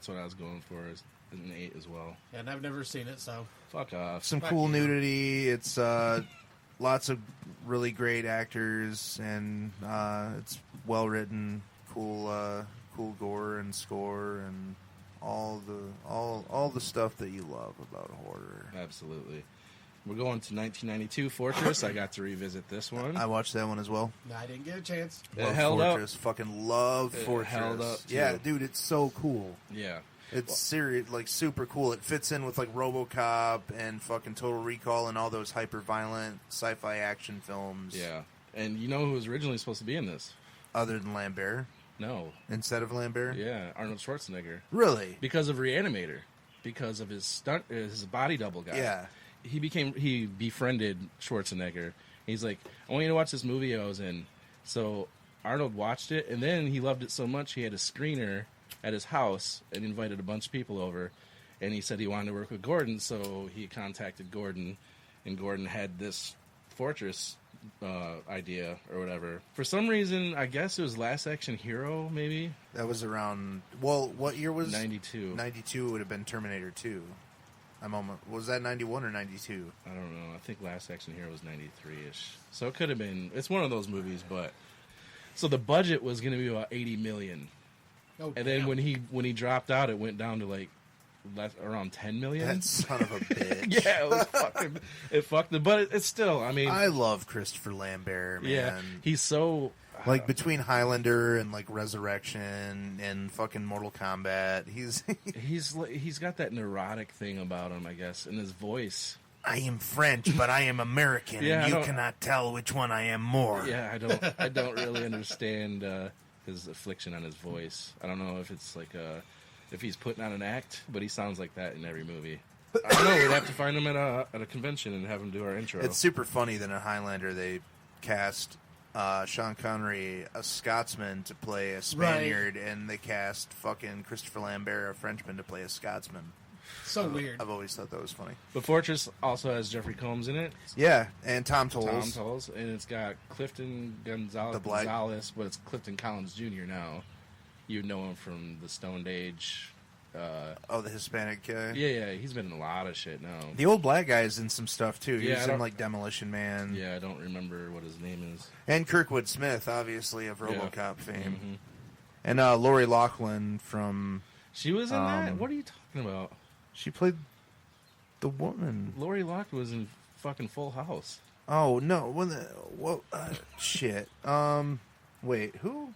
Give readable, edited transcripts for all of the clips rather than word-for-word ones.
That's what I was going for. Is an 8 as well. And I've never seen it, so Fuck off. Some cool nudity. It's lots of really great actors, and it's well written. Cool gore and score, and all the stuff that you love about horror. Absolutely. We're going to 1992 Fortress. I got to revisit this one. I watched that one as well. I didn't get a chance. Love held Fortress. up. Fucking love It Fortress. held up, too. Yeah, dude, it's so cool. Yeah. It's serious, like super cool. It fits in with like RoboCop and fucking Total Recall and all those hyper violent sci-fi action films. Yeah. And you know who was originally supposed to be in this? Other than Lambert, No. instead of Lambert. Yeah, Arnold Schwarzenegger. Really? Because of Reanimator. Because of his body double guy. Yeah. He befriended Schwarzenegger. He's like, I want you to watch this movie I was in. So Arnold watched it, and then he loved it so much he had a screener at his house and invited a bunch of people over. And he said he wanted to work with Gordon, so he contacted Gordon, and Gordon had this Fortress idea or whatever. For some reason, I guess it was Last Action Hero, maybe? That was around, well, what year was 92. 92 would have been Terminator 2. Was that 91 or 92? I don't know. I think Last Action Hero was 93-ish. So it could have been... It's one of those movies, but... So the budget was going to be about $80 million. Oh, And then when he dropped out, it went down to like around $10 million. That son of a bitch. Yeah, it was fucking... It fucked it. But it's still, I mean... I love Christopher Lambert, man. Yeah, he's so... Like, between Highlander and, like, Resurrection and fucking Mortal Kombat, he's... He's got that neurotic thing about him, I guess, in his voice. I am French, but I am American, Yeah, and you cannot tell which one I am more. Yeah, I don't really understand his affliction on his voice. I don't know if it's like if he's putting on an act, but he sounds like that in every movie. I don't know. We'd have to find him at a convention and have him do our intro. It's super funny that in Highlander they cast Sean Connery, a Scotsman, to play a Spaniard, and they cast fucking Christopher Lambert, a Frenchman, to play a Scotsman. So weird. I've always thought that was funny. But Fortress also has Jeffrey Combs in it. Yeah, and Tom Tolles. And it's got Clifton Gonzalez, but it's Clifton Collins Jr. now. You know him from the Stoned Age. The Hispanic guy. Yeah, he's been in a lot of shit now. The old black guy's in some stuff, too. He Yeah, was in, like, Demolition Man. Yeah, I don't remember what his name is. And Kirkwood Smith, obviously, of RoboCop fame. Mm-hmm. And Lori Loughlin from... She was in that? What are you talking about? She played the woman. Lori Loughlin was in fucking Full House. Oh, no. Shit. Wait, who?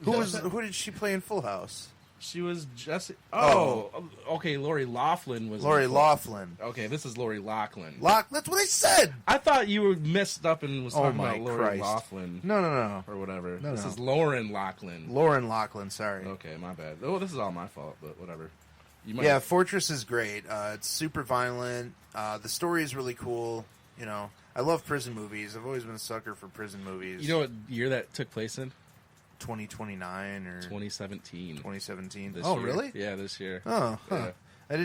Who did she play in Full House? She was Jesse. Oh, okay. Lori Loughlin was. Lori Loughlin. Okay, this is Lori Loughlin. That's what I said. I thought you were messed up and was talking about Lori Christ. Loughlin. No. Or whatever. No, this no. is Lauren Loughlin. Lauren Loughlin, sorry. Okay, my bad. Oh, this is all my fault, but whatever. Yeah, Fortress is great. It's super violent. The story is really cool. You know, I love prison movies. I've always been a sucker for prison movies. You know what year that took place in? 2029 or 2017. 2017. This Oh, year. really? Yeah, this year. Oh, huh. Yeah.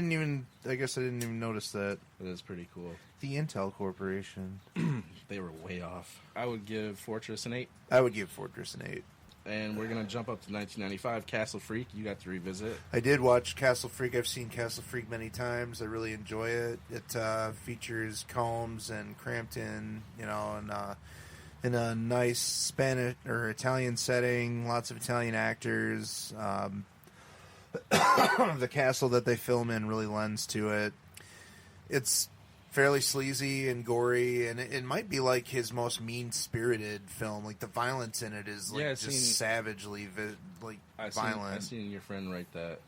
I guess I didn't even notice that. It is pretty cool. The Intel Corporation. They were way off. I would give Fortress an 8. I would give Fortress an 8. And we're going to jump up to 1995, Castle Freak. You got to revisit. I did watch Castle Freak. I've seen Castle Freak many times. I really enjoy it. It features Combs and Crampton, you know, and in a nice Spanish or Italian setting. Lots of Italian actors. The castle that they film in really lends to it. It's fairly sleazy and gory, and it might be like his most mean-spirited film. Like, the violence in it is like savagely violent. I've seen your friend write that,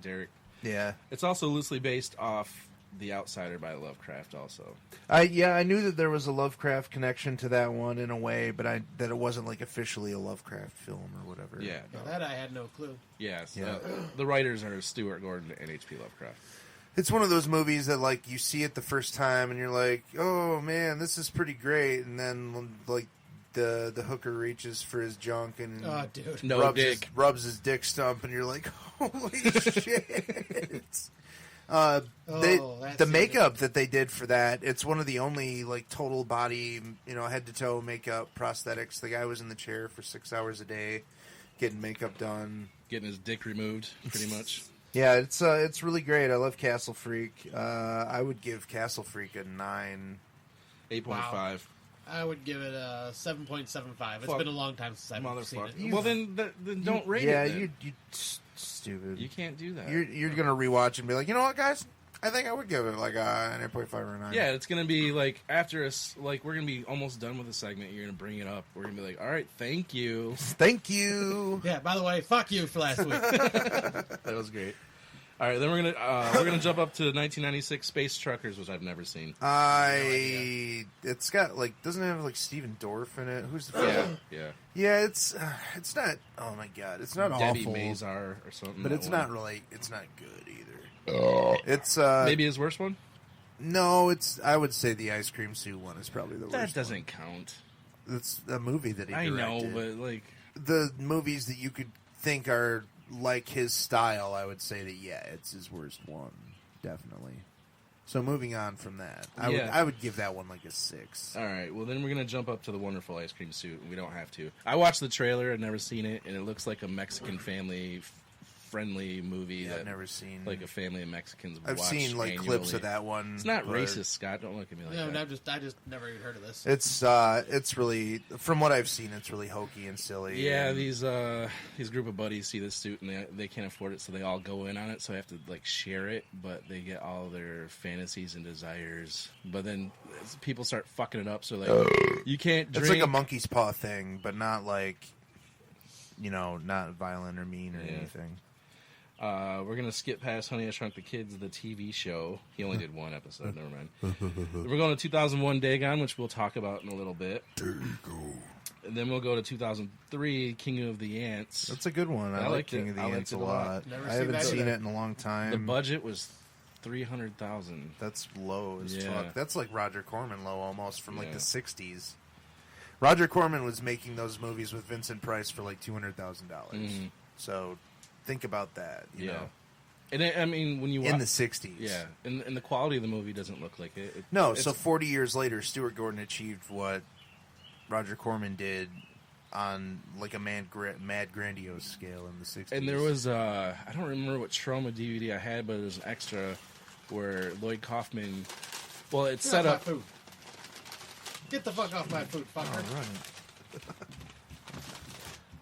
Derek. Yeah. It's also loosely based off The Outsider by Lovecraft also. I knew that there was a Lovecraft connection to that one in a way, but that it wasn't like officially a Lovecraft film or whatever. Yeah. Yeah, that I had no clue. Yes. Yeah. The writers are Stuart Gordon and H.P. Lovecraft. It's one of those movies that, like, you see it the first time and you're like, oh man, this is pretty great, and then like the hooker reaches for his junk and dude. rubs his dick stump, and you're like, holy shit. The makeup that they did for that, it's one of the only like total body, you know, head to toe makeup prosthetics. The guy was in the chair for 6 hours a day getting makeup done. Getting his dick removed, pretty much. Yeah, it's really great. I love Castle Freak. I would give Castle Freak a 9. 8.5. Wow. I would give it a 7.75. It's Fuck. been a long time since I've seen it. Well, then don't rate it. Yeah, then. you stupid. You can't do that. You're gonna rewatch and be like, you know what, guys? I think I would give it like an 8.5 or a 9. Yeah, it's gonna be like after us. Like we're gonna be almost done with the segment. You're gonna bring it up. We're gonna be like, all right, thank you. Thank you. Yeah, by the way, fuck you for last week. That was great. All right, then we're gonna jump up to 1996 Space Truckers, which I've never seen. It's got like, doesn't it have like Steven Dorff in it? Who's the Yeah. It's not. Oh my god, it's not Debbie awful. Mazar or something. But that it's one. not really. It's not good either. It's Maybe his worst one. no. I would say the ice cream suit one is probably the worst. That doesn't count. It's a movie that he I directed. know, but like, The movies that you could think are like his style, I would say that it's his worst one, definitely. So moving on from that, I would give that one like a 6. all right. Well, then we're gonna jump up to the Wonderful Ice Cream Suit. We don't have to. I watched the trailer. I've never seen it, and it looks like a Mexican family friendly movie Yeah, that I've never seen. like a family of Mexicans. I've watch seen like annually. clips of that one. It's not but racist, Scott. Don't look at me like No, that. I just never even heard of this. It's really, from what I've seen, it's really hokey and silly. Yeah, and these group of buddies see this suit and they can't afford it, so they all go in on it. So they have to like share it, but they get all their fantasies and desires. But then people start fucking it up. So like, you can't drink. it's like a monkey's paw thing, but not like, not violent or mean or anything. We're gonna skip past Honey, I Shrunk the Kids, the TV show. He only did one episode. Never mind. We're going to 2001 Dagon, which we'll talk about in a little bit. And then we'll go to 2003 King of the Ants. That's a good one. I like liked King it. of the I liked Ants it a a lot. lot. Never I seen haven't that seen either. it in a long time. The budget was $300,000. That's low as Yeah. fuck. That's like Roger Corman low almost from like Yeah. the 60s. Roger Corman was making those movies with Vincent Price for like $200,000. Mhm. So think about that. You know, And I mean, when you in watch, the 60s. yeah, and the quality of the movie doesn't look like it. No, it's- so 40 years later, Stuart Gordon achieved what Roger Corman did on like a mad grandiose scale in the 60s. And there was I don't remember what Trauma DVD I had, but it was an extra where Lloyd Kaufman. Well, it's Get set off up. my food. Get the fuck off my food, fucker. All right.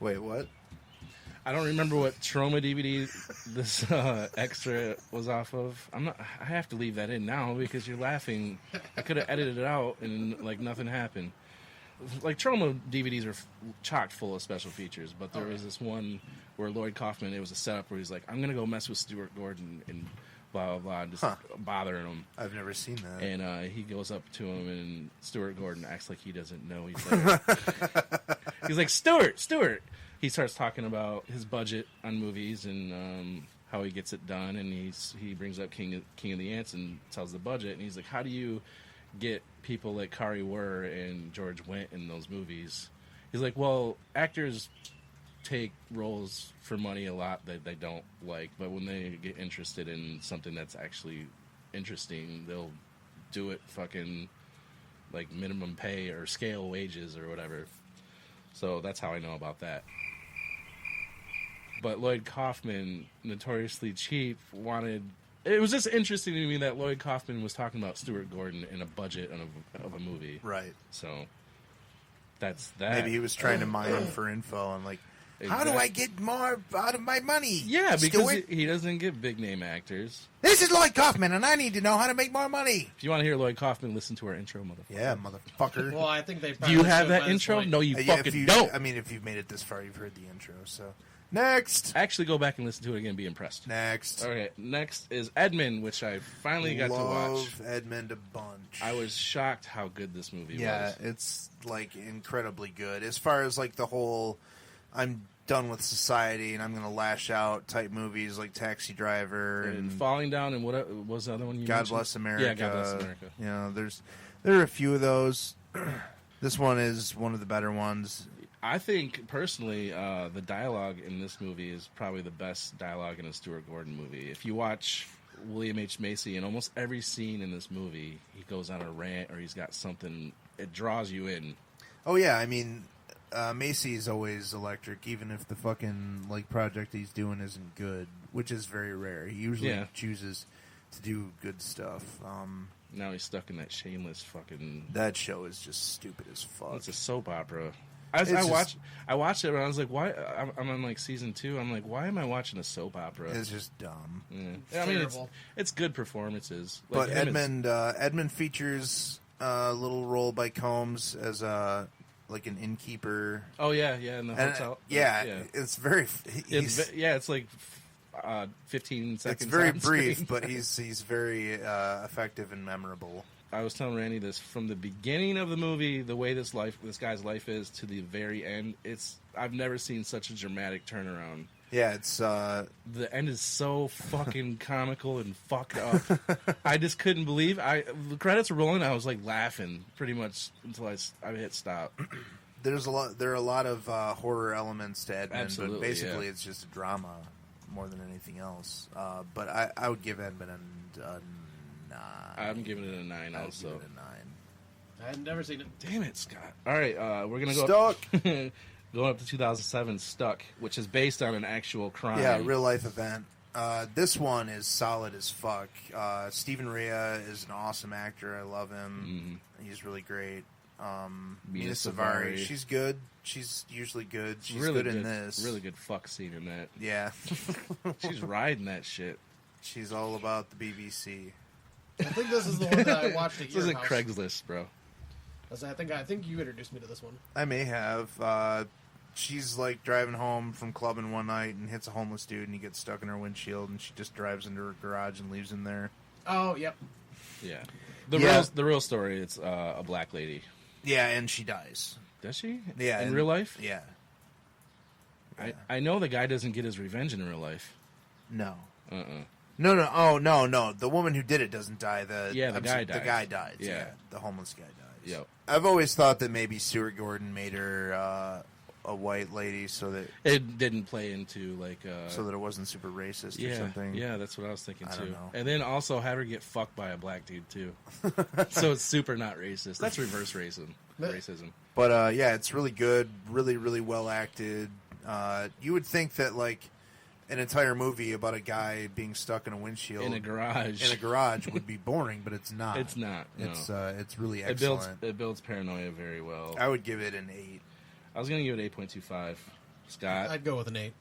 Wait, what? I don't remember what Trauma DVD this extra was off of. I have to leave that in now because you're laughing. I could have edited it out and like nothing happened. Like Trauma DVDs are chock full of special features, but there was this one where Lloyd Kaufman. It was a setup where he's like, "I'm gonna go mess with Stuart Gordon and blah blah blah," and just bothering him. I've never seen that. And he goes up to him, and Stuart Gordon acts like he doesn't know. He's like, Stuart. He starts talking about his budget on movies and how he gets it done, and he brings up King of the Ants and tells the budget, and he's like, "How do you get people like Kari Wurr and George Wendt in those movies?" He's like, "Well, actors take roles for money a lot that they don't like, but when they get interested in something that's actually interesting, they'll do it fucking like minimum pay or scale wages or whatever." So that's how I know about that. But Lloyd Kaufman, notoriously cheap, wanted... It was just interesting to me that Lloyd Kaufman was talking about Stuart Gordon in a budget of a movie. Right. So that's that. Maybe he was trying to mine him for info and like, how do I get more out of my money? Yeah, because Stuart? he doesn't get big name actors. This is Lloyd Kaufman, and I need to know how to make more money. If you want to hear Lloyd Kaufman, listen to our intro, motherfucker. Yeah, motherfucker. Well, I think they Do probably you have should that by this intro? point. No, you Yeah, fucking don't. I mean, if you've made it this far, you've heard the intro. So next. Actually, go back and listen to it again and be impressed. Next. Okay, next is Edmund, which I finally got to watch. Love Edmund a bunch. I was shocked how good this movie Yeah, was. it's like incredibly good. As far as like the whole I'm done with society and I'm going to lash out type movies like Taxi Driver And and Falling Down, and what was the other one you God mentioned? Bless America. Yeah, God Bless America. You know, there are a few of those. This one is one of the better ones. I think, personally, the dialogue in this movie is probably the best dialogue in a Stuart Gordon movie. If you watch William H. Macy, in almost every scene in this movie, he goes on a rant or he's got something, it draws you in. Oh yeah, I mean, Macy is always electric, even if the fucking like project he's doing isn't good, which is very rare. He usually chooses to do good stuff. Now he's stuck in that shameless fucking. That show is just stupid as fuck. It's a soap opera. I watched it, and I was like, "Why?" I'm on like season 2. I'm like, "Why am I watching a soap opera?" It's just dumb. Yeah. I mean, it's good performances. Like, but Edmund features a little role by Combs as like an innkeeper. Oh yeah, in the hotel. It's very. It's like 15 seconds. It's very brief, but he's very effective and memorable. I was telling Randy this from the beginning of the movie, the way this guy's life is to the very end. I've never seen such a dramatic turnaround. Yeah, it's the end is so fucking comical and fucked up. I just couldn't believe the credits were rolling. I was like laughing pretty much until I hit stop. There are a lot of horror elements to Edmund, Absolutely, but basically it's just a drama more than anything else. But I would give Edmund a 9. I'm giving it a 9 also. Give it a 9. I had never seen it. Damn it, Scott. All right, we're gonna go Stuck. Going up to 2007, Stuck, which is based on an actual crime. Yeah, real life event. This one is solid as fuck. Stephen Rea is an awesome actor. I love him. Mm-hmm. He's really great. Mina Savari, she's good. She's usually good. She's really good in this. Really good fuck scene in that. Yeah. She's riding that shit. She's all about the BBC. I think this is the one that I watched at your house. This is Craigslist, bro. I think you introduced me to this one. I may have. She's like driving home from clubbing one night and hits a homeless dude, and he gets stuck in her windshield, and she just drives into her garage and leaves him there. Oh, yep. Yeah. The real story, it's a black lady. Yeah, and she dies. Does she? Yeah. In real life? Yeah. I know the guy doesn't get his revenge in real life. No. Uh-uh. No. Oh, no. The woman who did it doesn't die. The guy dies. The guy dies. Yeah. The homeless guy dies. Yep. I've always thought that maybe Stuart Gordon made her a white lady so that it didn't play into like so that it wasn't super racist or something. Yeah, that's what I was thinking too. I don't know. And then also have her get fucked by a black dude too. So it's super not racist. That's reverse racism. But yeah, it's really good, really, really well acted. You would think that like an entire movie about a guy being stuck in a windshield in a garage would be boring, but it's not. It's not. No. It's really excellent. It builds paranoia very well. I would give it an 8. I was going to give it 8.25. Scott? I'd go with an 8.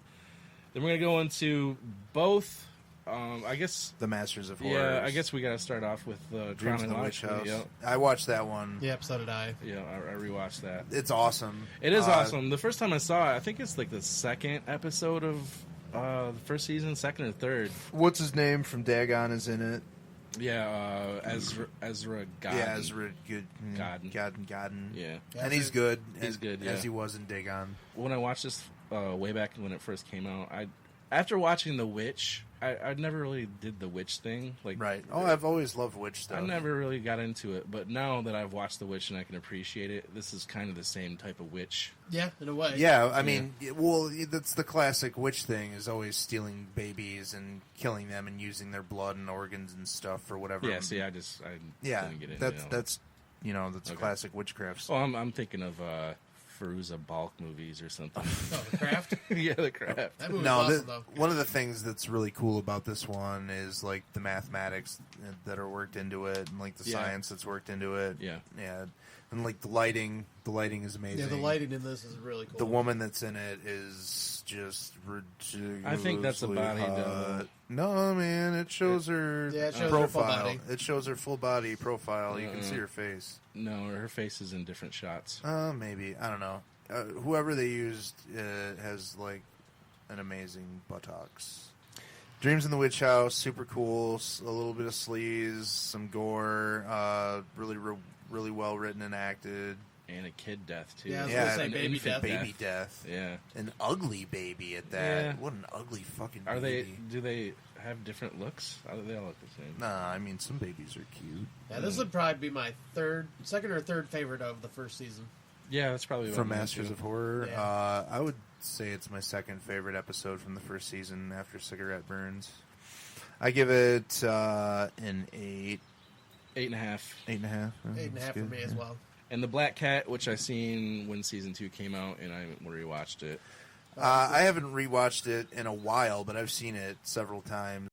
Then we're going to go into both, I guess... The Masters of Horror. Yeah, I guess we got to start off with Dreams in the Witch House. Yep. I watched that one. Yep, so did I. Yeah, I rewatched that. It's awesome. It is awesome. The first time I saw it, I think it's like the second episode of the first season, second or third. What's his name from Dagon is in it. Yeah, Ezra Godden. Yeah, Ezra Godden. Yeah. And he's good. He's good, yeah. As he was in Dagon. When I watched this way back when it first came out, after watching The Witch, I never really did the witch thing. Like, right. Oh, I've always loved witch stuff. I never really got into it, but now that I've watched The Witch and I can appreciate it, this is kind of the same type of witch. Yeah, in a way. Yeah, I mean, well, that's the classic witch thing, is always stealing babies and killing them and using their blood and organs and stuff for whatever. Yeah, see, I didn't get into it. That's classic witchcraft stuff. Oh, I'm thinking of Fairuza Balk movies or something. Oh, The Craft? Yeah, The Craft. That movie's awesome, though. One of the things that's really cool about this one is like the mathematics that are worked into it, and like the science that's worked into it. Yeah. And like the lighting is amazing. Yeah, the lighting in this is really cool. The woman that's in it is just ridiculous. I think that's a body double. No, man, it shows her it shows profile. her full body. It shows her full body profile. You can see her face. No, her face is in different shots. Maybe. I don't know. Whoever they used has like an amazing buttocks. Dreams in the Witch House, super cool. A little bit of sleaze, some gore. Really well written and acted. And a kid death, too. Yeah, I was going to say an baby infant death. Baby death. Yeah. An ugly baby at that. Yeah. What an ugly fucking baby. Do they have different looks? They all look the same. Nah, I mean, some babies are cute. Yeah, this would probably be my second or third favorite of the first season. Yeah, that's probably From Masters of Horror. Yeah. I would say it's my second favorite episode from the first season after Cigarette Burns. I give it an 8. 8.5. 8.5. 8.5 for me as well. And The Black Cat, which I seen when season 2 came out, and I rewatched it. I haven't rewatched it in a while, but I've seen it several times.